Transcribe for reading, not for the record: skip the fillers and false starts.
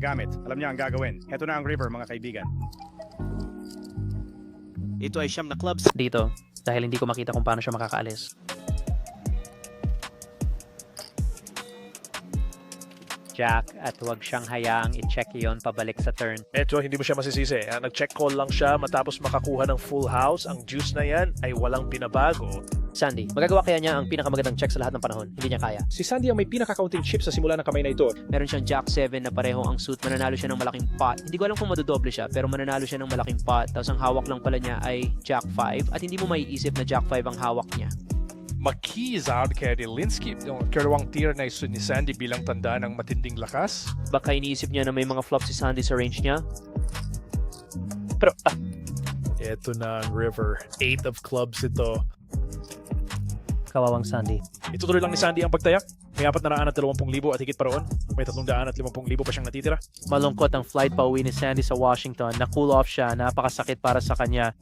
Gamit. Alam niya ang gagawin. Heto na ang river, mga kaibigan. Ito ay siyam na clubs. Dito, dahil hindi ko makita kung paano siya makakaalis. Jack at huwag siyang hayaang i-check yon pabalik sa turn. Eto, hindi mo siya masisisi. Nag-check call lang siya matapos makakuha ng full house. Ang juice na yan ay walang pinabago. Sandy, magagawa kaya niya ang pinakamagandang check sa lahat ng panahon. Hindi niya kaya. Si Sandy ang may pinaka-counting chip sa simula ng kamay na ito. Meron siyang Jack 7 na pareho ang suit. Mananalo siya ng malaking pot. Hindi ko alam kung madodoble siya, pero mananalo siya ng malaking pot. Tapos ang hawak lang pala niya ay Jack 5. At hindi mo maiisip na Jack 5 ang hawak niya. Mag-keys out kay Delinsky. Yung karawang tier na iso ni Sandy bilang tanda ng matinding lakas. Baka iniisip niya na may mga flops si Sandy sa range niya. Pero, eto na ang river. 8 of clubs ito. Kawawang Sandy. Itutuloy lang ni Sandy ang pagtayak. May 420,000 at higit pa roon. May 350,000 pa siyang natitira. Malungkot ang flight pa uwi ni Sandy sa Washington. Na cool off siya. Napakasakit para sa kanya.